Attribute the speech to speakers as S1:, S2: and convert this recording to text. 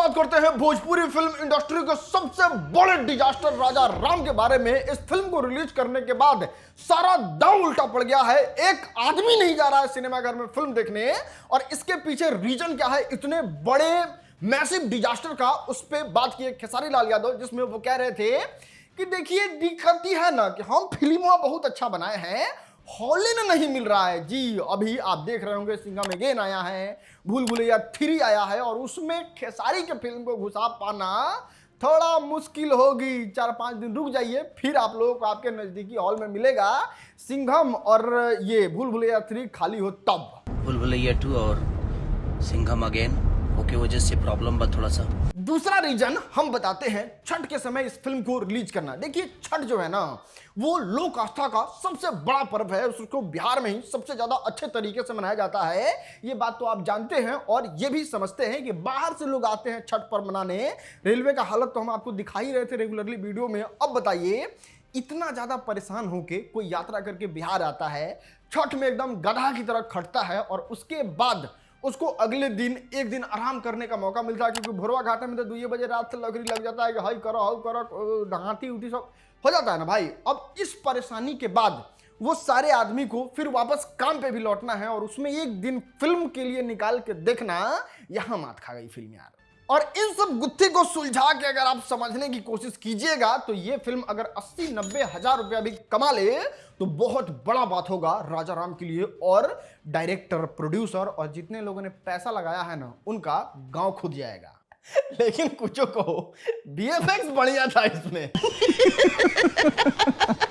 S1: बात करते हैं भोजपुरी फिल्म इंडस्ट्री के सबसे बड़े डिजास्टर राजा राम के बारे में। इस फिल्म को रिलीज करने के बाद सारा दांव उल्टा पड़ गया है। एक आदमी नहीं जा रहा है सिनेमाघर में फिल्म देखने, और इसके पीछे रीजन क्या है इतने बड़े मैसिव डिजास्टर का, उस पर बात की खेसारी लाल यादव, जिसमें वो कह रहे थे कि देखिए दिक्कत ही है ना कि हम फिल्मों बहुत अच्छा बनाए हैं, हॉल ही नहीं मिल रहा है। जी अभी आप देख रहे होंगे सिंघम अगेन आया है, भूल भुलैया 3 आया है, और उसमें खेसारी के फिल्म को घुसा पाना थोड़ा मुश्किल होगी। 4-5 दिन रुक जाइए, फिर आप लोगों को आपके नजदीकी हॉल में मिलेगा सिंघम, और ये भूल भुलैया 3 खाली हो तब।
S2: भूल भुलैया 2 और सिंघम अगेन की वजह से प्रॉब्लम बा थोड़ा सा।
S1: दूसरा रीजन हम बताते हैं छठ के समय इस फिल्म को रिलीज करना। देखिए छठ जो है ना वो लोक आस्था का सबसे बड़ा पर्व है, उसको बिहार में ही सबसे ज्यादा अच्छे तरीके से मनाया जाता है। ये बात तो आप जानते हैं, और ये भी समझते हैं कि बाहर से लोग आते हैं छठ पर्व मनाने। रेलवे का हालत तो हम आपको दिखा ही रहे थे रेगुलरली वीडियो में। अब बताइए इतना ज्यादा परेशान होके कोई यात्रा करके बिहार आता है, छठ में एकदम गधा की तरह खटता है, और उसके बाद उसको अगले दिन एक दिन आराम करने का मौका मिलता है, क्योंकि भोरवा घाटे में तो 2 बजे रात से लकड़ी लग जाता है कि हाई करो हाउ करो, ढांटी उठी सब हो जाता है ना भाई। अब इस परेशानी के बाद वो सारे आदमी को फिर वापस काम पे भी लौटना है, और उसमें एक दिन फिल्म के लिए निकाल के देखना, यहां मात खा गई फिल्म यार। और इन सब गुत्थी को सुलझा के अगर आप समझने की कोशिश कीजिएगा तो ये फिल्म अगर 80-90 हजार रुपया भी कमा ले तो बहुत बड़ा बात होगा राजा राम के लिए, और डायरेक्टर, प्रोड्यूसर और जितने लोगों ने पैसा लगाया है ना उनका गांव खुद जाएगा। लेकिन कुछों को वीएफएक्स बढ़िया था इसमें।